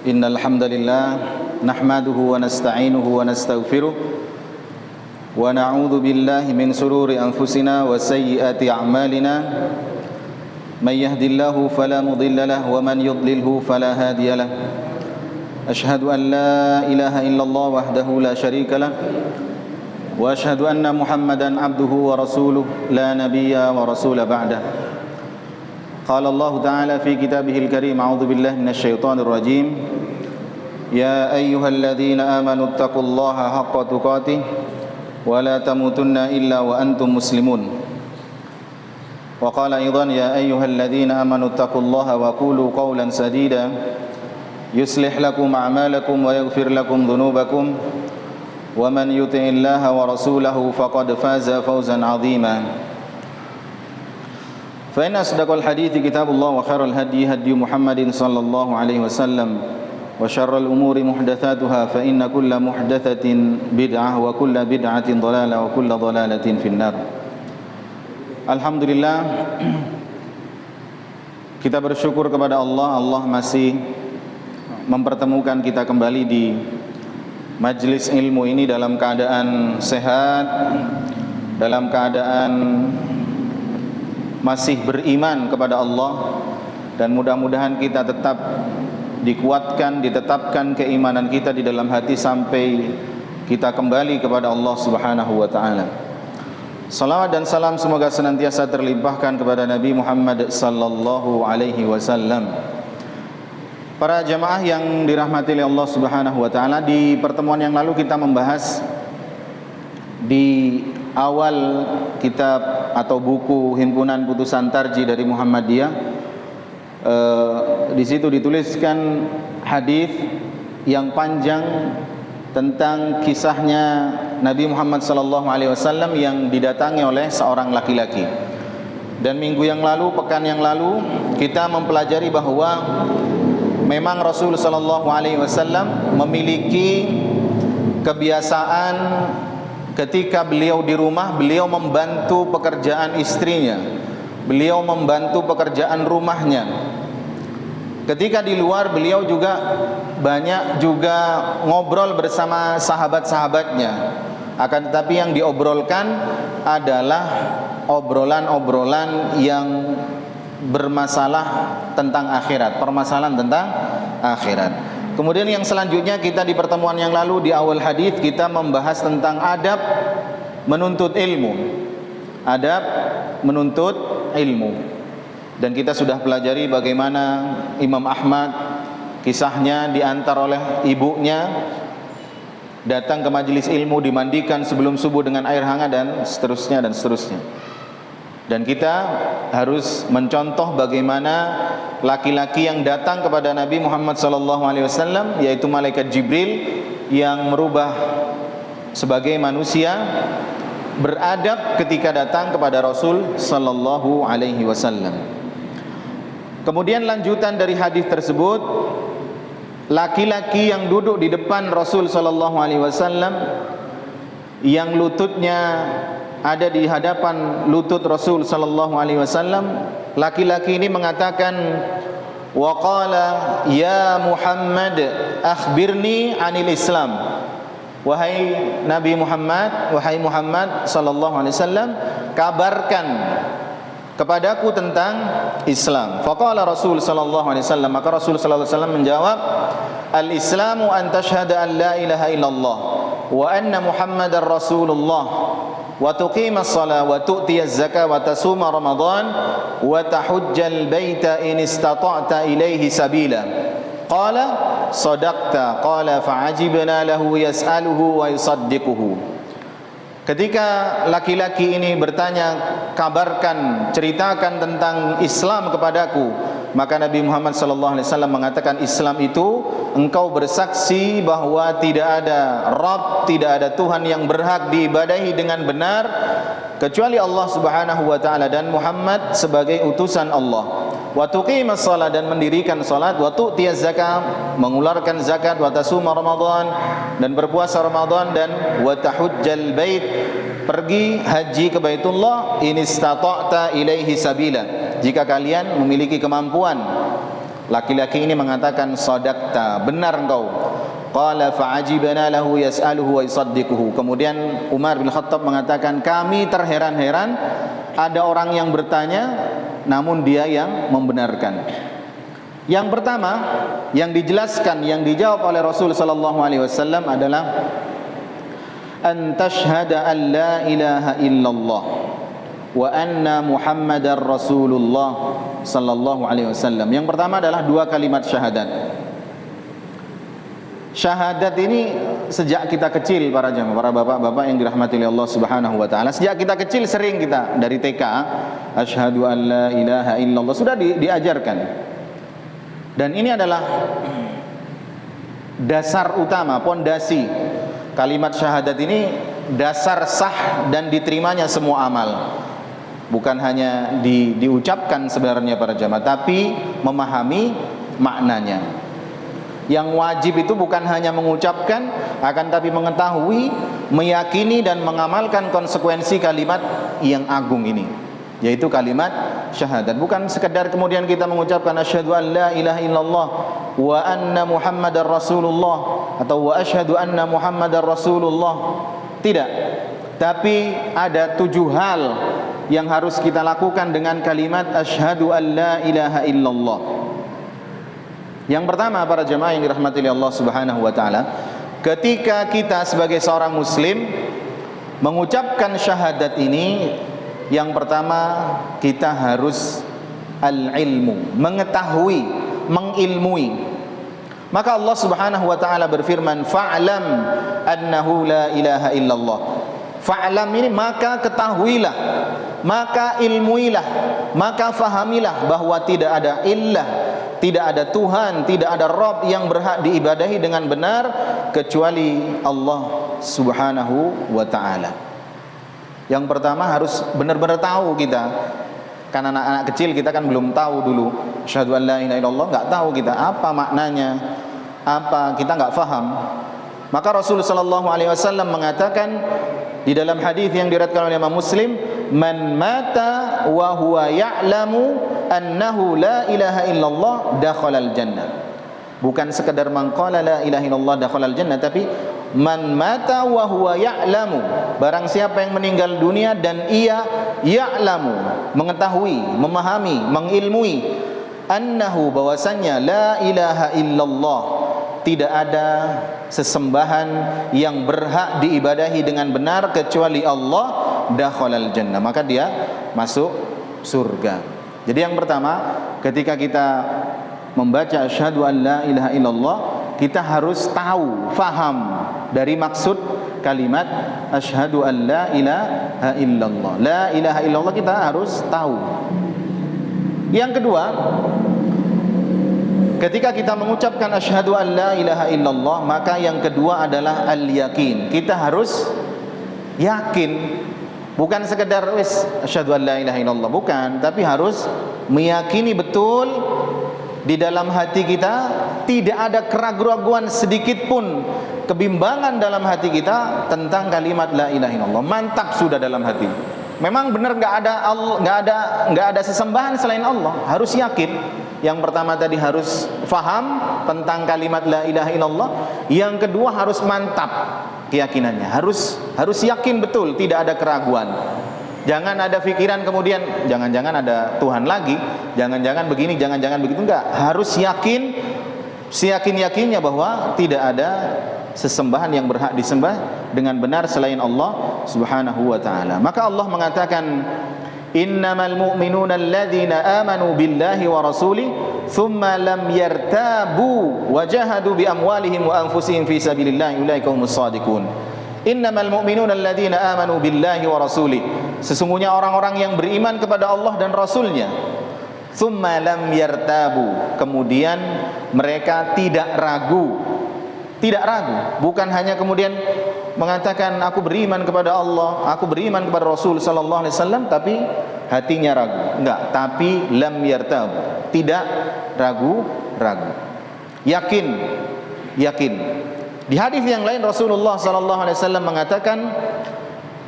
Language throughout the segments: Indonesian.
إن الحمد لله نحمده ونستعينه ونستغفره ونعوذ بالله من شرور أنفسنا وسيئات أعمالنا من يهد الله فلا مضل له ومن يضلله فلا هادي له أشهد أن لا إله إلا الله وحده لا شريك له وأشهد أن محمدا عبده ورسوله لا نبي ورسول بعده قال الله تعالى في كتابه الكريم أعوذ بالله من الشيطان الرجيم يا أيها الذين آمنوا اتقوا الله حق تقاته ولا تموتن إلا وأنتم مسلمون وقال أيضا يا أيها الذين آمنوا اتقوا الله وقولوا قولا سديدا يصلح لكم أعمالكم ويغفر لكم ذنوبكم ومن يطع الله ورسوله فقد فاز فوزا عظيما فإن أصدق الحديث كتاب الله وخير الهدي هدي محمد صلى الله عليه وسلم وشر الأمور محدثاتها فإن كل محدثة بدعة وكل بدعة ضلالة وكل ضلالة في النار. Alhamdulillah, kita bersyukur kepada Allah. Allah masih mempertemukan kita kembali di majlis ilmu ini dalam keadaan sehat, dalam keadaan masih beriman kepada Allah, dan mudah-mudahan kita tetap dikuatkan, ditetapkan keimanan kita di dalam hati sampai kita kembali kepada Allah Subhanahu wa taala. Salawat dan salam semoga senantiasa terlimpahkan kepada Nabi Muhammad sallallahu alaihi wasallam. Para jamaah yang dirahmati oleh Allah Subhanahu wa taala, di pertemuan yang lalu kita membahas di awal kitab atau buku himpunan putusan tarjih dari Muhammadiyah. Di situ dituliskan hadis yang panjang tentang kisahnya Nabi Muhammad sallallahu alaihi wasallam yang didatangi oleh seorang laki-laki. Dan minggu yang lalu, pekan yang lalu, kita mempelajari bahwa memang Rasul sallallahu alaihi wasallam memiliki kebiasaan ketika beliau di rumah, beliau membantu pekerjaan istrinya, beliau membantu pekerjaan rumahnya. Ketika di luar, beliau juga banyak ngobrol bersama sahabat-sahabatnya. Akan tetapi yang diobrolkan adalah obrolan-obrolan yang bermasalah tentang akhirat, permasalahan tentang akhirat. Kemudian yang selanjutnya, kita di pertemuan yang lalu di awal hadis kita membahas tentang adab menuntut ilmu. Adab menuntut ilmu. Dan kita sudah pelajari bagaimana Imam Ahmad, kisahnya diantar oleh ibunya datang ke majelis ilmu, dimandikan sebelum subuh dengan air hangat, dan seterusnya dan seterusnya. Dan kita harus mencontoh bagaimana laki-laki yang datang kepada Nabi Muhammad SAW, yaitu malaikat Jibril yang merubah sebagai manusia, beradab ketika datang kepada Rasul sallallahu alaihi wasallam. Kemudian lanjutan dari hadis tersebut, laki-laki yang duduk di depan Rasul sallallahu alaihi wasallam, yang lututnya ada di hadapan lutut Rasul sallallahu alaihi wasallam, laki-laki ini mengatakan, wa qala ya Muhammad akhbirni anil Islam. Wahai Nabi Muhammad, wahai Muhammad sallallahu alaihi wasallam, kabarkan kepadaku tentang Islam. Faqala Rasul sallallahu alaihi wasallam, maka Rasul sallallahu alaihi wasallam menjawab, al-Islamu an tashhada an la ilaha illallah wa anna Muhammadar Rasulullah wa tuqimas shalah wa tu'tiyaz zakah wa tasuma Ramadan wa tahujjal baita in istata'ta ilaihi sabila. Qala sadaqta, qala fa'ajibna lahu yas'aluhu wa yusaddiquhu. Ketika laki-laki ini bertanya, kabarkan, ceritakan tentang Islam kepadaku, maka Nabi Muhammad SAW mengatakan, Islam itu engkau bersaksi bahwa tidak ada Rabb, tidak ada Tuhan yang berhak diibadahi dengan benar kecuali Allah Subhanahu wa taala, dan Muhammad sebagai utusan Allah. Wa tuqimas shalah, dan mendirikan salat, wa tu'tiyaz zakah, mengeluarkan zakat, wa tasuma Ramadan, dan berpuasa Ramadan, dan wa tahujjal bait, pergi haji ke Baitullah, in istata'ta ilaihi sabila, jika kalian memiliki kemampuan Laki-laki ini mengatakan, "Shadaqta, benar engkau." Qala fa'ajibna lahu yas'aluhu wa yusaddiquhu. Kemudian Umar bin Khattab mengatakan, kami terheran-heran ada orang yang bertanya namun dia yang membenarkan. Yang pertama yang dijelaskan, yang dijawab oleh Rasul sallallahu alaihi wasallam adalah an tashhada an la ilaha illallah wa anna Muhammadar Rasulullah sallallahu alaihi wasallam. Yang pertama adalah dua kalimat syahadat. Syahadat ini sejak kita kecil para jamaah, para bapak-bapak yang dirahmati oleh Allah Subhanahu wa taala. Sejak kita kecil sering kita dari TK, asyhadu an la ilaha illallah sudah diajarkan. Dan ini adalah dasar utama, pondasi. Kalimat syahadat ini dasar sah dan diterimanya semua amal. Bukan hanya diucapkan sebenarnya para jamaah, tapi memahami maknanya. Yang wajib itu bukan hanya mengucapkan, akan tapi mengetahui, meyakini dan mengamalkan konsekuensi kalimat yang agung ini, yaitu kalimat syahadat. Bukan sekedar kemudian kita mengucapkan asyhadu an la ilaha illallah wa anna Muhammadar Rasulullah atau wa asyhadu anna Muhammadar Rasulullah. Tidak. Tapi ada 7 hal yang harus kita lakukan dengan kalimat asyhadu an la ilaha illallah. Yang pertama para jemaah yang dirahmati oleh Allah Subhanahu wa taala, ketika kita sebagai seorang muslim mengucapkan syahadat ini, yang pertama kita harus al-ilmu, mengetahui, mengilmui. Maka Allah Subhanahu wa taala berfirman, fa'lam annahu la ilaha illallah. Fa'lam ini maka ketahuilah, maka ilmuilah, maka fahamilah bahwa tidak ada ilah, tidak ada Tuhan, tidak ada Rabb yang berhak diibadahi dengan benar kecuali Allah Subhanahu wa ta'ala. Yang pertama harus benar-benar tahu kita. Kan anak-anak kecil kita kan belum tahu dulu asyhadu an la ilaha illallah, enggak tahu kita apa maknanya, apa kita enggak faham. Maka Rasul sallallahu alaihi wasallam mengatakan di dalam hadis yang diriwayatkan oleh Imam Muslim, man mata wa huwa ya'lamu annahu la ilaha illallah dakhalal jannah. Bukan sekedar mengqala la ilaha illallah dakhalal jannah, tapi man mata wa huwa ya'lamu, barang siapa yang meninggal dunia dan ia ya'lamu, mengetahui, memahami, mengilmui, annahu, bahwasannya la ilaha illallah, tidak ada sesembahan yang berhak diibadahi dengan benar kecuali Allah, dakhalal jannah, maka dia masuk surga. Jadi yang pertama, ketika kita membaca asyhadu an la ilaha illallah, kita harus tahu, faham dari maksud kalimat asyhadu an la ilaha illallah. La ilaha illallah kita harus tahu. Yang kedua, ketika kita mengucapkan asyhadu an la ilaha illallah, maka yang kedua adalah al-yakin. Kita harus yakin, bukan sekedar wis asyhadu an la ilaha illallah, bukan, tapi harus meyakini betul di dalam hati kita, tidak ada keraguan sedikit pun, kebimbangan dalam hati kita tentang kalimat la ilaha illallah. Mantap sudah dalam hati. Memang benar enggak ada sesembahan selain Allah. Harus yakin. Yang pertama tadi harus faham tentang kalimat la ilaha illallah. Yang kedua harus mantap keyakinannya. Harus yakin betul, tidak ada keraguan. Jangan ada pikiran kemudian jangan-jangan ada Tuhan lagi, jangan-jangan begini, jangan-jangan begitu. Enggak, harus yakin, seyakin-yakinnya bahwa tidak ada sesembahan yang berhak disembah dengan benar selain Allah Subhanahu wa taala. Maka Allah mengatakan, innamal mu'minuna alladzina amanu billahi wa rasulih thumma lam yartabu wa jahadu bi amwalihim wa anfusihim fi sabilillah ulaika humus shadiqun. Innamal mu'minuna alladzina amanu billahi wa rasulih, sesungguhnya orang-orang yang beriman kepada Allah dan Rasulnya, thumma lam yartabu, kemudian mereka tidak ragu, bukan hanya kemudian mengatakan aku beriman kepada Allah, aku beriman kepada Rasul sallallahu alaihi wasallam, tapi hatinya ragu. Enggak, tapi lam yartabu, tidak ragu, yakin. Di hadis yang lain Rasulullah sallallahu alaihi wasallam mengatakan,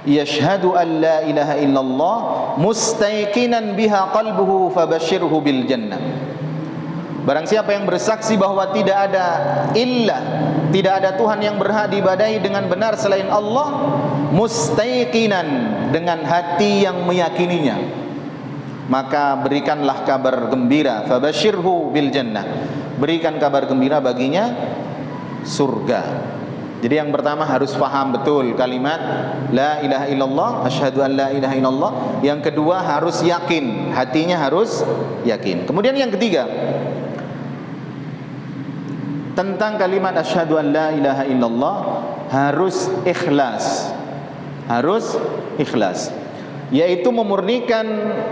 yashhadu an la ilaha illallah mustayqinan biha qalbuhu fabashshirhu bil jannah. Barang siapa yang bersaksi bahwa tidak ada illah, tidak ada Tuhan yang berhak diibadahi dengan benar selain Allah, mustaiqinan, dengan hati yang meyakininya, maka berikanlah kabar gembira, fabasyirhu bil jannah, berikan kabar gembira baginya surga. Jadi yang pertama harus faham betul kalimat la ilaha illallah, asyhadu an la ilaha illallah. Yang kedua harus yakin, hatinya harus yakin. Kemudian yang ketiga, tentang kalimat asyhadu an la ilaha illallah harus ikhlas. Harus ikhlas, yaitu memurnikan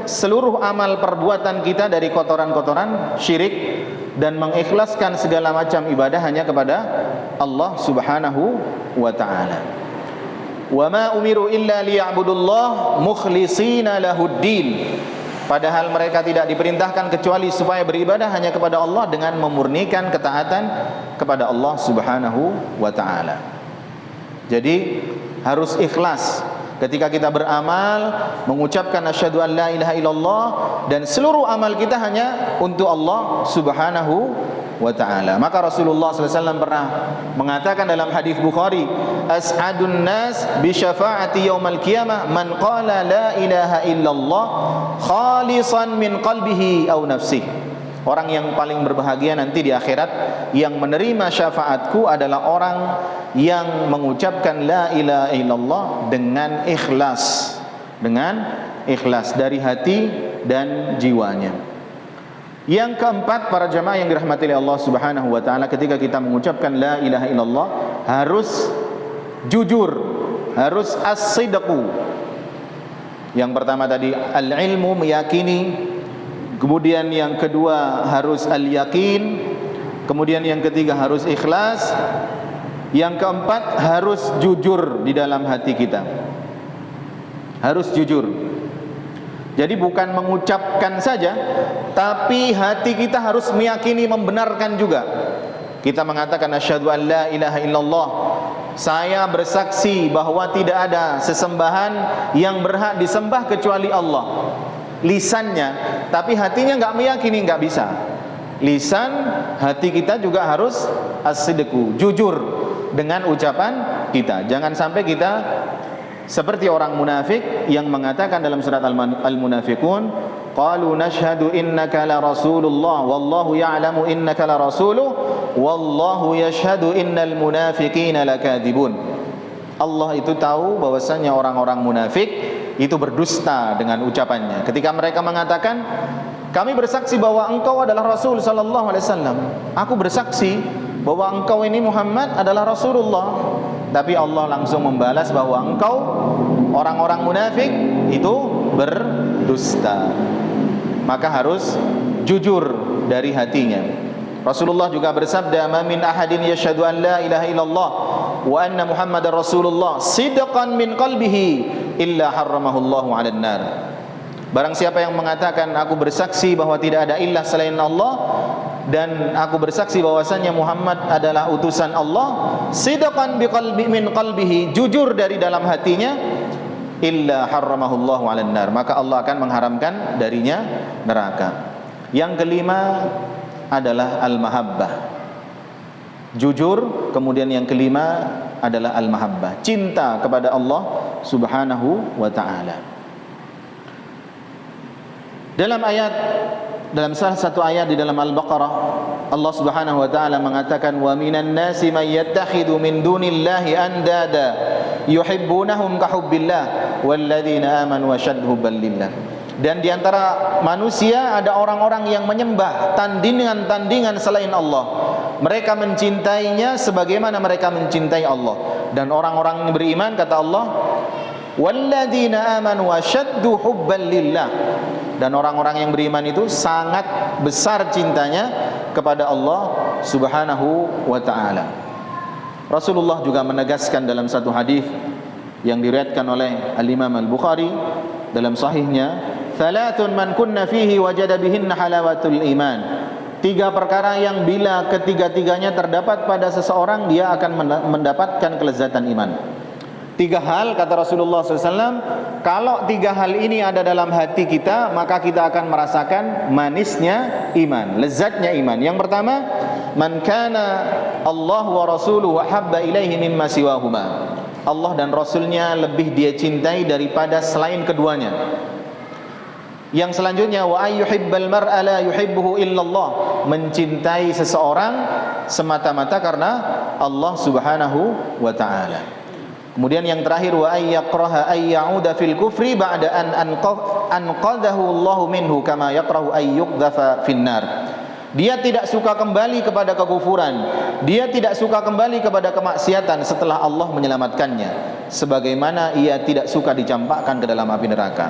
seluruh amal perbuatan kita dari kotoran-kotoran syirik dan mengikhlaskan segala macam ibadah hanya kepada Allah Subhanahu wa ta'ala. Wa ma umiru illa liya'budullah mukhlishina lahuddin. Padahal mereka tidak diperintahkan kecuali supaya beribadah hanya kepada Allah dengan memurnikan ketaatan kepada Allah Subhanahu wa ta'ala. Jadi harus ikhlas ketika kita beramal, mengucapkan asyhadu an la ilaha illallah, dan seluruh amal kita hanya untuk Allah Subhanahu wa ta'ala. Maka Rasulullah SAW pernah mengatakan dalam hadis Bukhari, as'adun nas bi syafaati yaumal qiyamah man qala la ilaha illallah khalisan min qalbihi aw nafsihi. Orang yang paling berbahagia nanti di akhirat yang menerima syafaatku adalah orang yang mengucapkan la ilaha illallah dengan ikhlas, dari hati dan jiwanya. Yang keempat, para jamaah yang dirahmati oleh Allah Subhanahu wa taala, ketika kita mengucapkan la ilaha illallah harus jujur, harus as-sidqu. Yang pertama tadi al-ilmu, meyakini. Kemudian yang kedua harus al-yakin. Kemudian yang ketiga harus ikhlas. Yang keempat harus jujur di dalam hati kita. Harus jujur. Jadi bukan mengucapkan saja, tapi hati kita harus meyakini, membenarkan juga. Kita mengatakan asyhadu an la ilaha illallah, saya bersaksi bahwa tidak ada sesembahan yang berhak disembah kecuali Allah. Lisannya, tapi hatinya enggak meyakini, enggak bisa. Lisan, hati kita juga harus as-sidqu, jujur dengan ucapan kita. Jangan sampai kita seperti orang munafik yang mengatakan dalam surat Al-Munafiqun, qalu nashhadu innaka la rasulullah wallahu ya'lamu innaka la rasuluh wallahu yashhadu innal munafiqina lakadzibun. Allah itu tahu bahwasanya orang-orang munafik itu berdusta dengan ucapannya. Ketika mereka mengatakan, kami bersaksi bahwa engkau adalah Rasul sallallahu alaihi wasallam. Aku bersaksi bahwa engkau ini Muhammad adalah Rasulullah. Tapi Allah langsung membalas bahwa engkau orang-orang munafik itu berdusta. Maka harus jujur dari hatinya. Rasulullah juga bersabda, "Ma min ahadin yashhadu an la ilaha illallah wa anna Muhammadar Rasulullah sidqan min qalbihi illa harramahullahu 'alan nar." Barang siapa yang mengatakan aku bersaksi bahwa tidak ada ilah selain Allah dan aku bersaksi bahwasanya Muhammad adalah utusan Allah, sidqan biqalbi min qalbihi, jujur dari dalam hatinya, illa harramahullahu 'alan nar, maka Allah akan mengharamkan darinya neraka. Yang kelima adalah al-mahabbah, jujur. Kemudian yang kelima adalah al-mahabbah, cinta kepada Allah Subhanahu wa ta'ala. Dalam salah satu ayat di dalam Al-Baqarah, Allah Subhanahu wa ta'ala mengatakan, wa minan nasi may yattakhidhu min dunillahi andada yuhibbunahum ka hubbillah walladzina amanu ashaddu hubban lillah. Dan di antara manusia ada orang-orang yang menyembah tandingan-tandingan selain Allah. Mereka mencintainya sebagaimana mereka mencintai Allah. Dan orang-orang yang beriman, kata Allah, walladzina amanu ashaddu hubban lillah. Dan orang-orang yang beriman itu sangat besar cintanya kepada Allah Subhanahu wa ta'ala. Rasulullah juga menegaskan dalam satu hadis yang diriwayatkan oleh Al-Imam Al-Bukhari dalam sahihnya, "Thalathun man kunna fihi wajada bihinna halawatul iman." 3 perkara yang bila ketiga-tiganya terdapat pada seseorang, dia akan mendapatkan kelezatan iman. 3 3 hal kata Rasulullah SAW, kalau 3 hal ini ada dalam hati kita, maka kita akan merasakan manisnya iman, lezatnya iman. Yang pertama, man kana Allah wa rasuluhu habba ilaihi mimma siwahuma. Allah dan Rasulnya lebih dia cintai daripada selain keduanya. Yang selanjutnya, wa ayyuhibbal mar'a la yuhibbuhu illallah, mencintai seseorang semata-mata karena Allah Subhanahu wa taala. Kemudian yang terakhir, wa ayyakraha ayyauda fil kufri ba'da an anqadahu Allahu minhu kama yakrahu ayyuqdhafa finnar. Dia tidak suka kembali kepada kekufuran, dia tidak suka kembali kepada kemaksiatan setelah Allah menyelamatkannya, sebagaimana ia tidak suka dicampakkan ke dalam api neraka.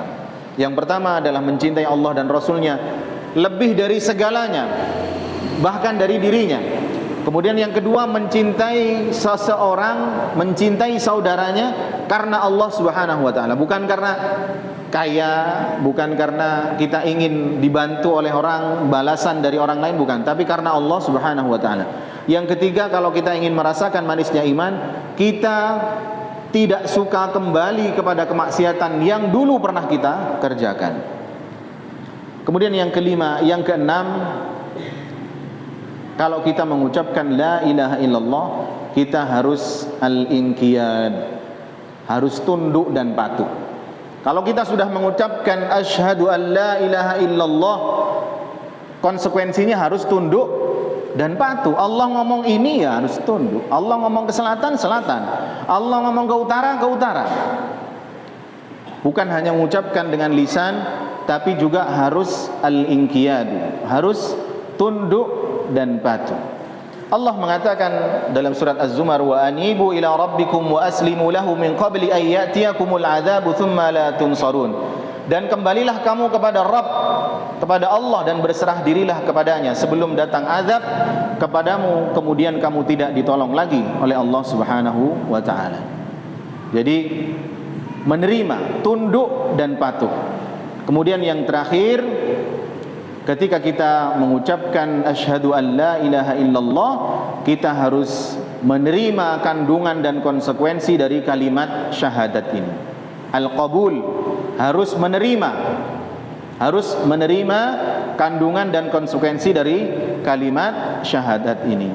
Yang pertama adalah mencintai Allah dan Rasulnya lebih dari segalanya, bahkan dari dirinya. Kemudian yang kedua, mencintai seseorang, mencintai saudaranya karena Allah Subhanahu wa taala, bukan karena kaya, bukan karena kita ingin dibantu oleh orang, balasan dari orang lain, bukan, tapi karena Allah Subhanahu wa taala. Yang ketiga, kalau kita ingin merasakan manisnya iman, kita tidak suka kembali kepada kemaksiatan yang dulu pernah kita kerjakan. Kemudian yang kelima, yang keenam, kalau kita mengucapkan la ilaha illallah, kita harus al-inqiyad, harus tunduk dan patuh. Kalau kita sudah mengucapkan asyhadu an la ilaha illallah, konsekuensinya harus tunduk dan patuh. Allah ngomong ini ya harus tunduk. Allah ngomong ke selatan, selatan. Allah ngomong ke utara, ke utara. Bukan hanya mengucapkan dengan lisan, tapi juga harus al-inqiyad, harus tunduk dan patuh. Allah mengatakan dalam surat Az-Zumar, wa anibu ila rabbikum wa aslimu lahu min qabli an ya'tiyakumul adzabu thumma la tunsarun. Dan kembalilah kamu kepada Rabb, kepada Allah, dan berserah dirilah kepadanya sebelum datang azab kepadamu, kemudian kamu tidak ditolong lagi oleh Allah Subhanahu wa taala. Jadi menerima, tunduk dan patuh. Kemudian yang terakhir, ketika kita mengucapkan asyhadu an la ilaha illallah, kita harus menerima kandungan dan konsekuensi dari kalimat syahadat ini. Al-qabul, harus menerima kandungan dan konsekuensi dari kalimat syahadat ini.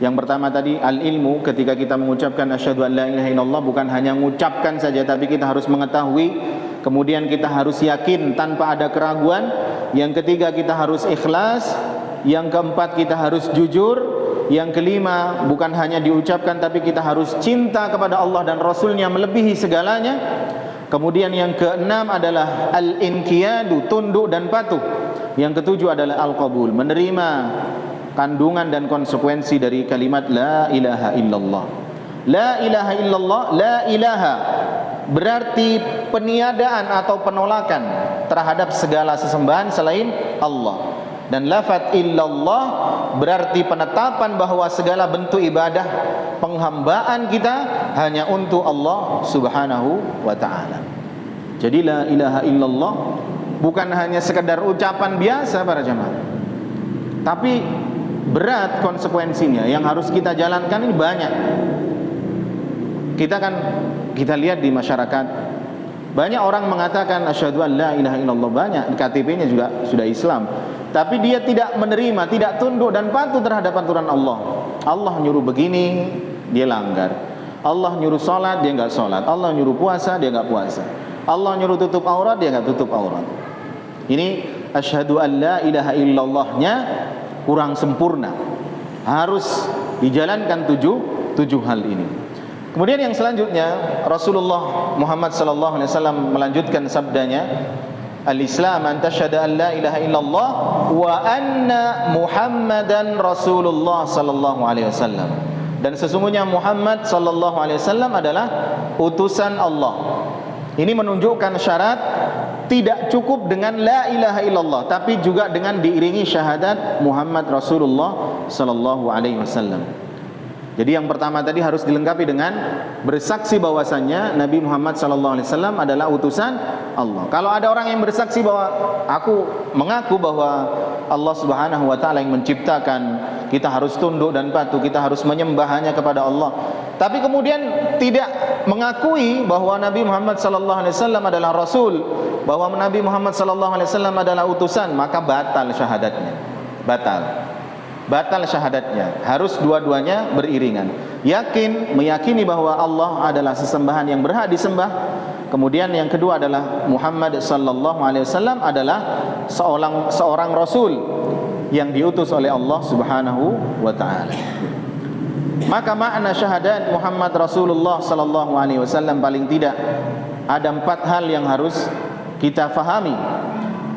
Yang pertama tadi al-ilmu, ketika kita mengucapkan asyhadu an la ilaha illallah, bukan hanya mengucapkan saja, tapi kita harus mengetahui. Kemudian kita harus yakin tanpa ada keraguan. Yang ketiga, kita harus ikhlas. Yang keempat, kita harus jujur. Yang kelima, bukan hanya diucapkan, tapi kita harus cinta kepada Allah dan Rasulnya melebihi segalanya. Kemudian yang keenam adalah al-inqiyadu, tunduk dan patuh. Yang ketujuh adalah al-qabul, menerima kandungan dan konsekuensi dari kalimat la ilaha illallah. La ilaha illallah, la ilaha berarti peniadaan atau penolakan terhadap segala sesembahan selain Allah. Dan lafaz illallah berarti penetapan bahwa segala bentuk ibadah penghambaan kita hanya untuk Allah Subhanahu wa taala. Jadi la ilaha illallah bukan hanya sekedar ucapan biasa para jemaah, tapi berat konsekuensinya yang harus kita jalankan ini banyak. Kita lihat di masyarakat, banyak orang mengatakan asyhadu an la ilaha illallah, banyak KTP-nya juga sudah Islam, tapi dia tidak menerima, tidak tunduk dan patuh terhadap aturan Allah. Allah nyuruh begini, dia langgar. Allah nyuruh salat, dia enggak salat. Allah nyuruh puasa, dia enggak puasa. Allah nyuruh tutup aurat, dia enggak tutup aurat. Ini asyhadu an la ilaha illallahnya kurang sempurna. Harus dijalankan tujuh hal ini. Kemudian yang selanjutnya, Rasulullah Muhammad sallallahu alaihi wasallam melanjutkan sabdanya, al-Islam an tasyhada an la ilaha illallah wa anna Muhammadan Rasulullah sallallahu alaihi wasallam. Dan sesungguhnya Muhammad sallallahu alaihi wasallam adalah utusan Allah. Ini menunjukkan syarat tidak cukup dengan la ilaha illallah, tapi juga dengan diiringi syahadat Muhammad Rasulullah sallallahu alaihi wasallam. Jadi yang pertama tadi harus dilengkapi dengan bersaksi bahwasannya Nabi Muhammad SAW adalah utusan Allah. Kalau ada orang yang bersaksi bahwa aku mengaku bahwa Allah Subhanahu wa taala yang menciptakan, kita harus tunduk dan patuh, kita harus menyembah hanya kepada Allah, tapi kemudian tidak mengakui bahwa Nabi Muhammad SAW adalah Rasul, bahwa Nabi Muhammad SAW adalah utusan, maka batal syahadatnya. Batal syahadatnya. Harus dua-duanya beriringan. Meyakini bahwa Allah adalah sesembahan yang berhak disembah. Kemudian yang kedua adalah Muhammad sallallahu alaihi wasallam adalah seorang rasul yang diutus oleh Allah Subhanahu wa taala. Maka makna syahadat Muhammad Rasulullah sallallahu alaihi wasallam paling tidak ada 4 hal yang harus kita fahami.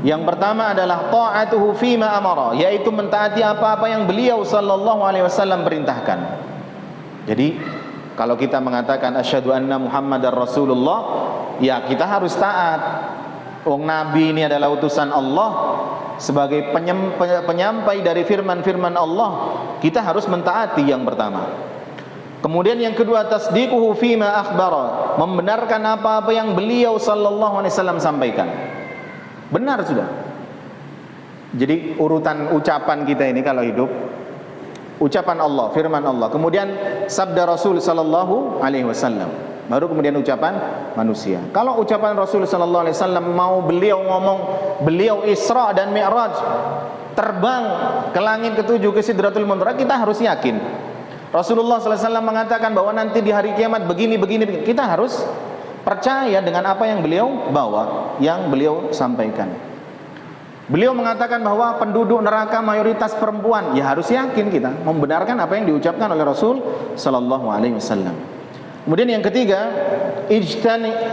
Yang pertama adalah ta'atuhu fima amara, yaitu mentaati apa-apa yang beliau sallallahu alaihi wasallam perintahkan. Jadi kalau kita mengatakan asyhadu anna Muhammadar Rasulullah, ya kita harus taat. Wong Nabi ini adalah utusan Allah, sebagai penyampai dari firman-firman Allah, kita harus mentaati yang pertama. Kemudian yang kedua, tasdiquhu fima akhbara, membenarkan apa-apa yang beliau sallallahu alaihi wasallam sampaikan. Benar sudah. Jadi urutan ucapan kita ini kalau hidup, ucapan Allah, firman Allah, kemudian sabda Rasul sallallahu alaihi wasallam, baru kemudian ucapan manusia. Kalau ucapan Rasul sallallahu alaihi wasallam mau beliau ngomong, beliau Isra dan Mi'raj, terbang ke langit ketujuh ke Sidratul Muntaha, kita harus yakin. Rasulullah sallallahu alaihi wasallam mengatakan bahwa nanti di hari kiamat begini. Kita harus percaya dengan apa yang beliau bawa, yang beliau sampaikan. Beliau mengatakan bahwa penduduk neraka mayoritas perempuan, ya harus yakin kita membenarkan apa yang diucapkan oleh Rasul sallallahu alaihi wasallam. Kemudian yang ketiga,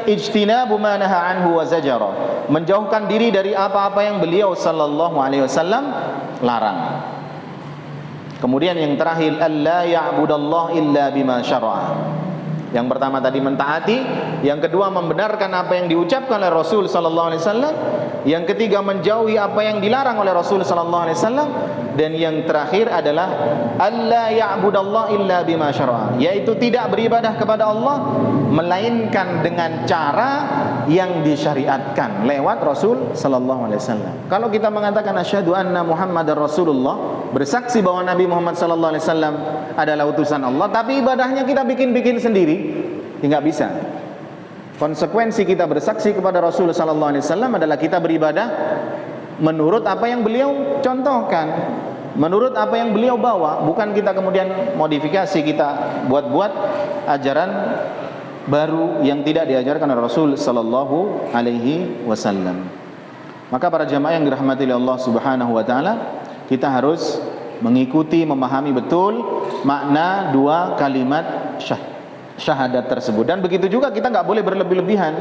ijtinabu ma naha anhu wa zajara, menjauhkan diri dari apa-apa yang beliau sallallahu alaihi wasallam larang. Kemudian yang terakhir, alla ya'budallah illa bima syara'a. Yang pertama tadi mentaati, yang kedua membenarkan apa yang diucapkan oleh Rasul sallallahu alaihi wasallam, yang ketiga menjauhi apa yang dilarang oleh Rasul sallallahu alaihi wasallam, dan yang terakhir adalah alla ya'budallah illa bima syara'a, yaitu tidak beribadah kepada Allah melainkan dengan cara yang disyariatkan lewat Rasul sallallahu alaihi wasallam. Kalau kita mengatakan asyhadu anna Muhammadar Rasulullah, bersaksi bahwa Nabi Muhammad sallallahu alaihi wasallam adalah utusan Allah, tapi ibadahnya kita bikin-bikin sendiri, tidak bisa. Konsekuensi kita bersaksi kepada Rasul sallallahu alaihi wasallam adalah kita beribadah menurut apa yang beliau contohkan, menurut apa yang beliau bawa, bukan kita kemudian modifikasi, kita buat-buat ajaran baru yang tidak diajarkan oleh Rasul sallallahu alaihi wasallam. Maka para jamaah yang dirahmati oleh Allah Subhanahu wa taala, kita harus mengikuti, memahami betul makna dua kalimat syahadat tersebut. Dan begitu juga kita nggak boleh berlebih-lebihan.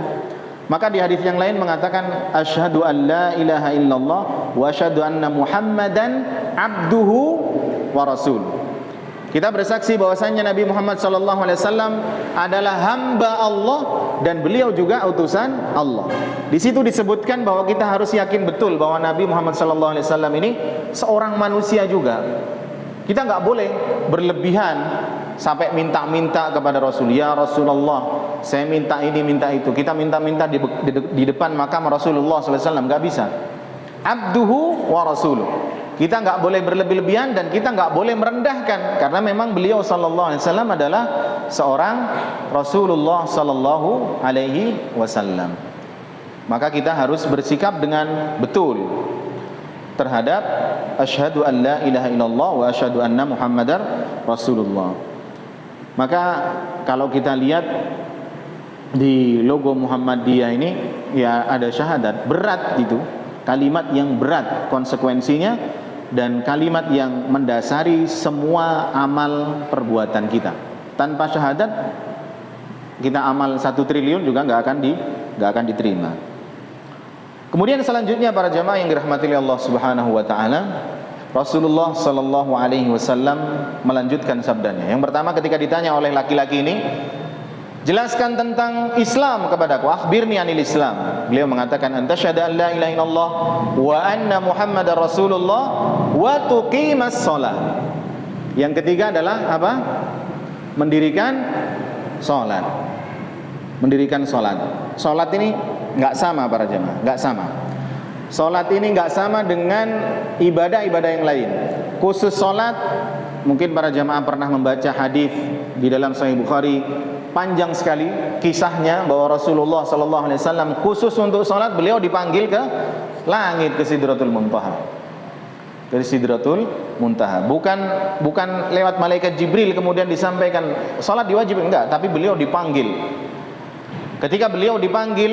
Maka di hadis yang lain mengatakan asyhadu an la ilaha illallah wa asyhadu anna Muhammadan abduhu wa rasul. Kita bersaksi bahwasanya Nabi Muhammad SAW adalah hamba Allah dan beliau juga utusan Allah. Di situ disebutkan bahwa kita harus yakin betul bahwa Nabi Muhammad SAW ini seorang manusia juga. Kita nggak boleh berlebihan sampai minta-minta kepada Rasul. Ya Rasulullah, saya minta ini, minta itu. Kita minta-minta di depan makam Rasulullah SAW, nggak bisa. Abduhu wa rasuluh. Kita nggak boleh berlebih-lebihan dan kita nggak boleh merendahkan, karena memang beliau sallallahu alaihi wasallam adalah seorang Rasulullah sallallahu alaihi wasallam. Maka kita harus bersikap dengan betul terhadap asyhadu an la ilaha illallah wa asyhadu anna Muhammadar Rasulullah. Maka kalau kita lihat di logo Muhammadiyah ini, ya ada syahadat, berat gitu, kalimat yang berat konsekuensinya, dan kalimat yang mendasari semua amal perbuatan kita. Tanpa syahadat kita amal 1 triliun juga nggak akan diterima. Kemudian selanjutnya para jamaah yang dirahmati oleh Allah Subhanahu wa taala, Rasulullah sallallahu alaihi wasallam melanjutkan sabdanya. Yang pertama ketika ditanya oleh laki-laki ini, jelaskan tentang Islam kepadaku, akhbirni anil Islam. Beliau mengatakan anta syahada an la ilaha illallah wa anna Muhammadar Rasulullah wa tuqimas shalah. Yang ketiga adalah apa? mendirikan sholat. Mendirikan sholat. Sholat ini nggak sama para jemaah, nggak sama. Sholat ini nggak sama dengan ibadah-ibadah yang lain. Khusus sholat, mungkin para jemaah pernah membaca hadis di dalam Sahih Bukhari, panjang sekali kisahnya bahwa Rasulullah SAW khusus untuk sholat beliau dipanggil ke langit, ke Sidratul Muntaha. Dari Sidratul Muntaha, bukan lewat malaikat Jibril kemudian disampaikan sholat diwajibkan, enggak, tapi beliau dipanggil. Ketika beliau dipanggil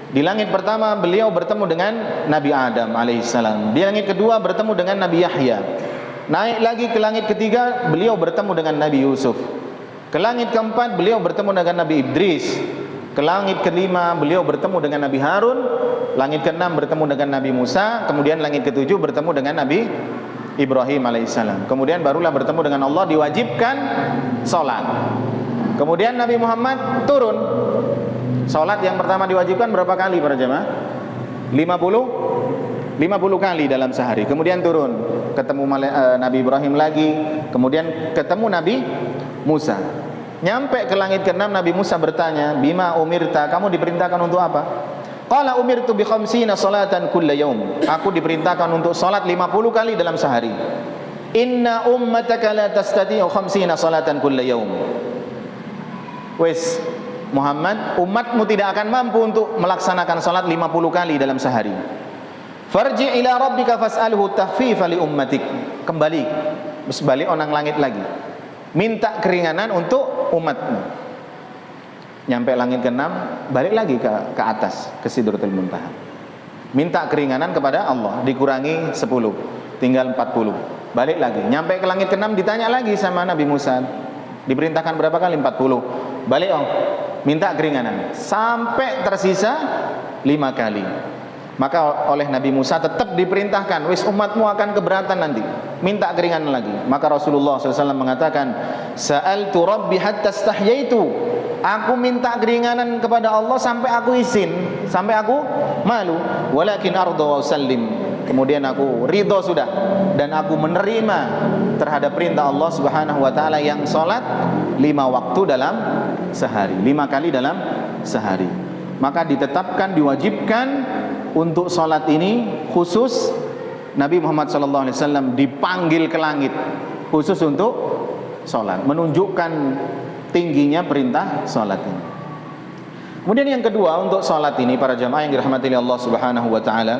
di langit pertama, beliau bertemu dengan Nabi Adam alaihissalam. Di langit kedua bertemu dengan Nabi Yahya. Naik lagi ke langit ketiga, beliau bertemu dengan Nabi Yusuf. Ke langit keempat, beliau bertemu dengan Nabi Idris. Ke langit kelima, beliau bertemu dengan Nabi Harun. Langit keenam bertemu dengan Nabi Musa. Kemudian langit ketujuh bertemu dengan Nabi Ibrahim alaihissalam. Kemudian barulah bertemu dengan Allah, diwajibkan sholat. Kemudian Nabi Muhammad turun. Sholat yang pertama diwajibkan berapa kali para jemaah? 50 kali dalam sehari. Kemudian turun, ketemu Nabi Ibrahim lagi. Kemudian ketemu Nabi Musa. Nyampe ke langit ke-6, Nabi Musa bertanya, "Bima umirta?" Kamu diperintahkan untuk apa? Qala umirtu bi khamsina salatan kulla yaum. Aku diperintahkan untuk salat 50 kali dalam sehari. Inna ummataka la tastati'u khamsina salatan kulla yaum. Wes Muhammad, umatmu tidak akan mampu untuk melaksanakan salat 50 kali dalam sehari. Farji ila rabbika fas'alhu takhfifa li ummatik. Kembali, balik onang langit lagi. Minta keringanan untuk umatmu. Nyampe langit ke-6, balik lagi ke atas, ke Sidratul Muntaha. Minta keringanan kepada Allah, dikurangi 10, tinggal 40. Balik lagi, nyampe ke langit ke-6 ditanya lagi sama Nabi Musa. Diperintahkan berapa kali? 40. Balik minta keringanan sampai tersisa 5 kali. Maka oleh Nabi Musa tetap diperintahkan, wis umatmu akan keberatan nanti, minta keringanan lagi. Maka Rasulullah SAW mengatakan, sa'altu rabbi hatta stahyaitu. Aku minta keringanan kepada Allah sampai aku izin, sampai aku malu. Walakin arda wa usallim. Kemudian aku ridho sudah, dan aku menerima terhadap perintah Allah Subhanahu wa taala yang salat 5 waktu dalam sehari, 5 kali dalam sehari. Maka ditetapkan, diwajibkan untuk salat ini khusus. Nabi Muhammad SAW dipanggil ke langit khusus untuk salat, menunjukkan tingginya perintah salat ini. Kemudian yang kedua, untuk salat ini para jamaah yang dirahmati Allah Subhanahu wa taala,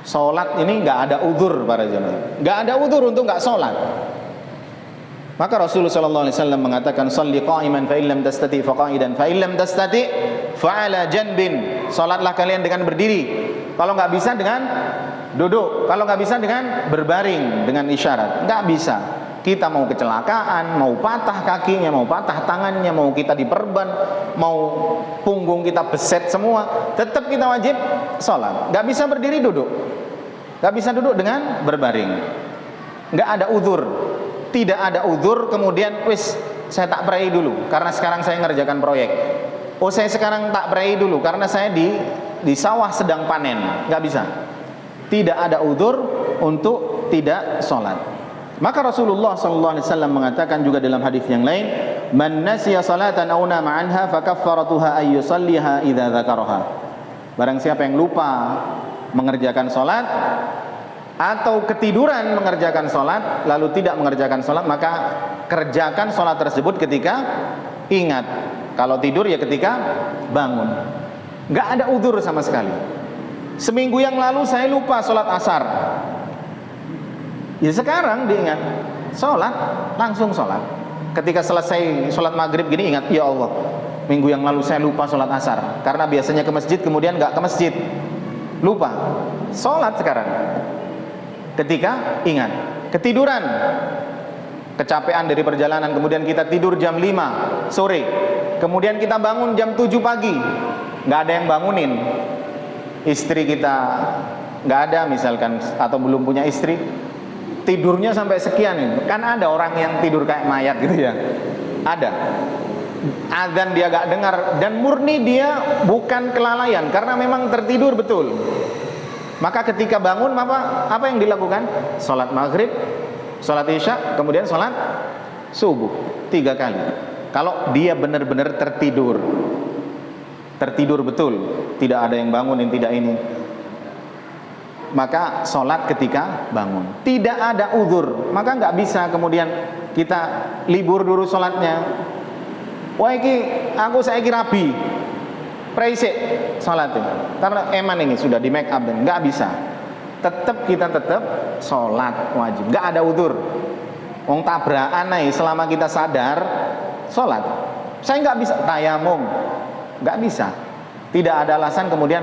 salat ini enggak ada uzur para jamaah. Enggak ada uzur untuk enggak salat. Maka Rasulullah sallallahu alaihi wasallam mengatakan, "Shalli qa'iman fa illam tastati fa qa'idan fa illam tastati fa 'ala janbin." Salatlah kalian dengan berdiri. Kalau enggak bisa dengan duduk, kalau enggak bisa dengan berbaring, dengan isyarat. Enggak bisa. Kita mau kecelakaan, mau patah kakinya, mau patah tangannya, mau kita diperban, mau punggung kita beset semua, tetap kita wajib sholat. Gak bisa berdiri duduk, gak bisa duduk dengan berbaring. Gak ada uzur, tidak ada uzur. Kemudian wis saya tak pray dulu karena sekarang saya ngerjakan proyek. Oh saya sekarang tak pray dulu karena saya di sawah sedang panen. Gak bisa. Tidak ada uzur untuk tidak sholat. Maka Rasulullah SAW mengatakan juga dalam hadis yang lain, "Man nasiya salatan aw nama anha fa kaffaratuha ay yusalliha idza dzakaraha." Barang siapa yang lupa mengerjakan salat atau ketiduran mengerjakan salat lalu tidak mengerjakan salat, maka kerjakan salat tersebut ketika ingat. Kalau tidur ya ketika bangun. Enggak ada uzur sama sekali. Seminggu yang lalu saya lupa salat asar. Ya sekarang diingat, sholat, langsung sholat. Ketika selesai sholat maghrib gini ingat, ya Allah, minggu yang lalu saya lupa sholat asar. Karena biasanya ke masjid kemudian gak ke masjid, lupa. Sholat sekarang. Ketika ingat, ketiduran, kecapean dari perjalanan, kemudian kita tidur jam 5 sore, kemudian kita bangun jam 7 pagi, gak ada yang bangunin. Istri kita gak ada misalkan, atau belum punya istri, tidurnya sampai sekian itu. Kan ada orang yang tidur kayak mayat gitu ya. Ada. Azan dia gak dengar dan murni dia bukan kelalaian karena memang tertidur betul. Maka ketika bangun apa yang dilakukan? Salat maghrib, salat isya, kemudian salat subuh 3 kali. Kalau dia benar-benar tertidur betul, tidak ada yang bangunin, tidak ini, maka sholat ketika bangun. Tidak ada uzur, maka nggak bisa kemudian kita libur dulu sholatnya. Wah aku saiki rabi, preisik sholatnya, karena eman ini sudah di make up, dan nggak bisa. Kita tetap sholat wajib, nggak ada uzur. Wong tabrakan nih, selama kita sadar sholat. Saya nggak bisa tayamum, nggak bisa. Tidak ada alasan kemudian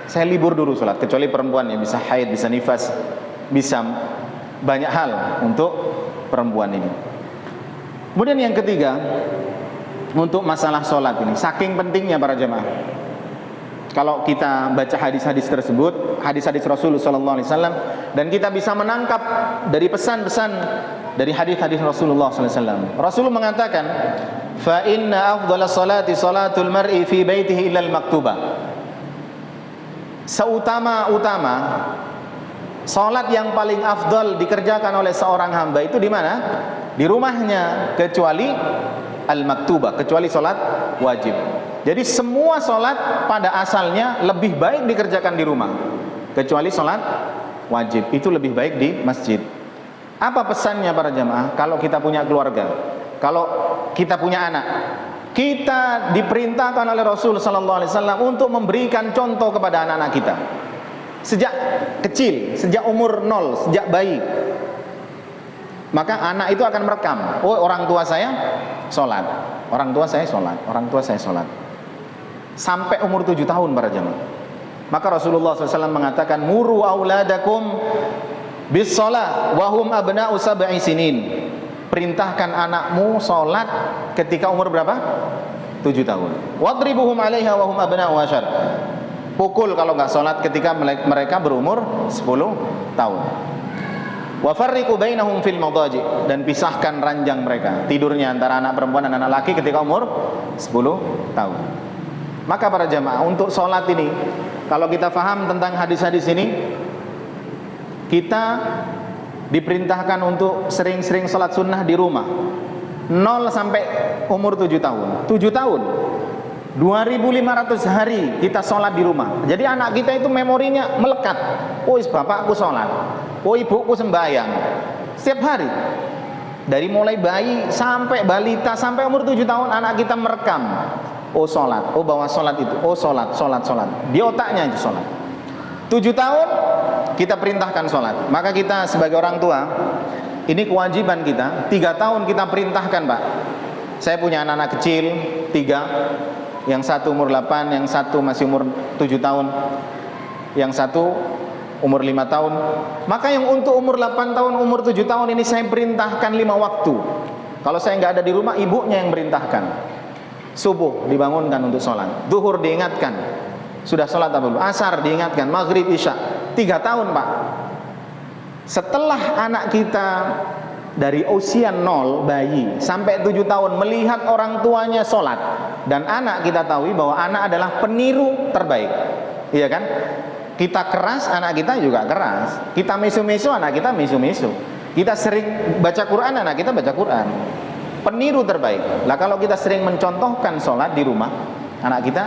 saya libur dulu sholat, kecuali perempuan yang bisa haid, bisa nifas, bisa banyak hal untuk perempuan ini. Kemudian yang ketiga, untuk masalah sholat ini, saking pentingnya para jemaah. Kalau kita baca hadis-hadis tersebut, hadis-hadis Rasulullah SAW, dan kita bisa menangkap dari pesan-pesan dari hadis-hadis Rasulullah SAW. Rasulullah mengatakan, fa inna afdhalas salati salatul mar'i fi baitihi illa al-maktubah. Seutama-utama salat yang paling afdal dikerjakan oleh seorang hamba itu di mana? Di rumahnya, kecuali al-maktubah, kecuali salat wajib. Jadi semua salat pada asalnya lebih baik dikerjakan di rumah, kecuali salat wajib, itu lebih baik di masjid. Apa pesannya para jamaah? Kalau kita punya keluarga, kalau kita punya anak, kita diperintahkan oleh Rasul sallallahu alaihi wasallam untuk memberikan contoh kepada anak-anak kita. Sejak kecil, sejak umur 0, sejak bayi. Maka anak itu akan merekam, oh orang tua saya sholat, orang tua saya sholat, orang tua saya sholat. Sampai umur 7 tahun para jamaah. Maka Rasulullah SAW mengatakan, muru auladakum bis sholat wahum abna'u sab'i sinin. Perintahkan anakmu sholat ketika umur berapa? 7 tahun. Wadribuhum alaiha wahum abna'u asyar. Pukul kalau nggak sholat ketika mereka berumur 10 tahun. Wa farriqu bainahum fil madaji, dan pisahkan ranjang mereka tidurnya antara anak perempuan dan anak laki ketika umur 10 tahun. Maka para jamaah, untuk sholat ini, kalau kita faham tentang hadis-hadis ini, kita diperintahkan untuk sering-sering sholat sunnah di rumah. 0 sampai umur 7 tahun. 7 tahun 2500 hari kita sholat di rumah. Jadi anak kita itu memorinya melekat. Oh bapakku sholat, oh ibuku sembahyang setiap hari. Dari mulai bayi sampai balita, sampai umur 7 tahun anak kita merekam. Oh sholat, oh bawa sholat itu, oh sholat. Di otaknya itu sholat. 7 tahun kita perintahkan sholat. Maka kita sebagai orang tua, ini kewajiban kita. 3 tahun kita perintahkan, Pak. Saya punya anak-anak kecil 3, yang satu umur 8, yang satu masih umur 7 tahun, yang satu umur 5 tahun. Maka yang untuk umur 8 tahun, umur 7 tahun ini saya perintahkan 5 waktu. Kalau saya nggak ada di rumah, ibunya yang merintahkan. Subuh dibangunkan untuk sholat, duhur diingatkan, sudah sholat apa belum, asar diingatkan, maghrib, isya. 3 tahun, Pak. Setelah anak kita dari usia 0 bayi sampai 7 tahun melihat orang tuanya sholat, dan anak kita tahu bahwa anak adalah peniru terbaik, iya kan? Kita keras, anak kita juga keras. Kita misu-misu, anak kita misu-misu. Kita sering baca Quran, anak kita baca Quran. Peniru terbaik. Lah kalau kita sering mencontohkan sholat di rumah, anak kita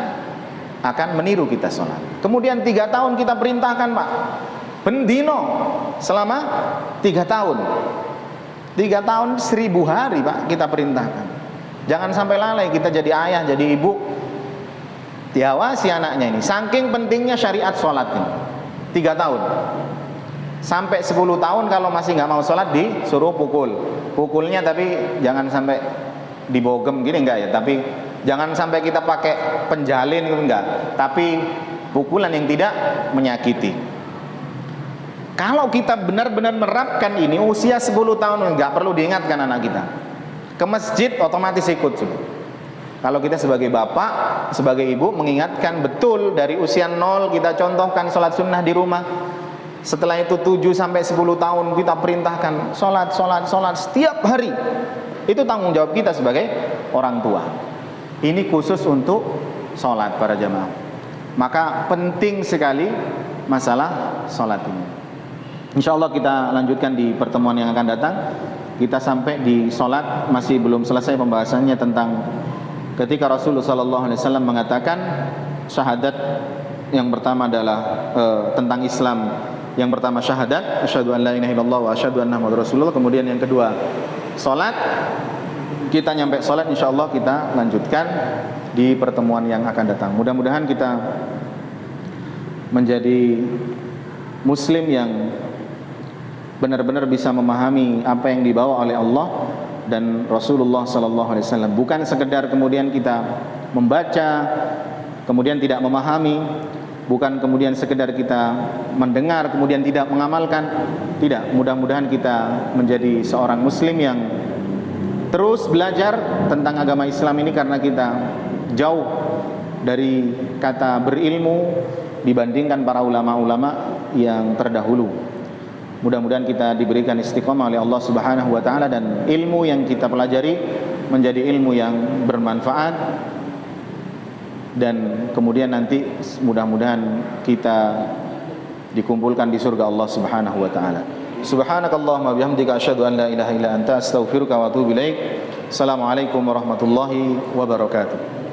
akan meniru kita sholat. Kemudian 3 tahun kita perintahkan, Pak, bendino selama 3 tahun. 3 tahun 1000 hari, Pak, kita perintahkan. Jangan sampai lalai kita jadi ayah, jadi ibu, diawasi anaknya ini. Saking pentingnya syariat sholat ini. 3 tahun sampai 10 tahun kalau masih nggak mau sholat disuruh pukul. Pukulnya tapi jangan sampai dibogem gini, enggak ya, tapi jangan sampai kita pakai penjalin, enggak, tapi pukulan yang tidak menyakiti. Kalau kita benar-benar menerapkan ini, usia 10 tahun enggak perlu diingatkan anak kita. Ke masjid otomatis ikut sudah. Kalau kita sebagai bapak, sebagai ibu mengingatkan betul dari usia 0 kita contohkan sholat sunnah di rumah. Setelah itu 7 sampai 10 tahun kita perintahkan sholat setiap hari. Itu tanggung jawab kita sebagai orang tua. Ini khusus untuk sholat para jamaah. Maka penting sekali masalah sholat ini. InsyaAllah kita lanjutkan di pertemuan yang akan datang. kita sampai di salat, masih belum selesai pembahasannya tentang ketika Rasulullah sallallahu alaihi wasallam mengatakan syahadat. Yang pertama adalah tentang Islam. Yang pertama syahadat, asyhadu an la ilaha illallah wa asyhadu anna muhammadar rasulullah. Kemudian yang kedua salat. Kita nyampe salat, insyaallah kita lanjutkan di pertemuan yang akan datang. Mudah-mudahan kita menjadi muslim yang benar-benar bisa memahami apa yang dibawa oleh Allah dan Rasulullah sallallahu alaihi wasallam. Bukan sekedar kemudian kita membaca kemudian tidak memahami, bukan kemudian sekedar kita mendengar kemudian tidak mengamalkan. Tidak, mudah-mudahan kita menjadi seorang muslim yang terus belajar tentang agama Islam ini, karena kita jauh dari kata berilmu dibandingkan para ulama-ulama yang terdahulu. Mudah-mudahan kita diberikan istiqomah oleh Allah Subhanahu wa taala dan ilmu yang kita pelajari menjadi ilmu yang bermanfaat, dan kemudian nanti mudah-mudahan kita dikumpulkan di surga Allah Subhanahu wa taala. Subhanakallahumma bihamdika asyhadu an la ilaha illa anta astaghfiruka wa atubu ilaik. Assalamualaikum warahmatullahi wabarakatuh.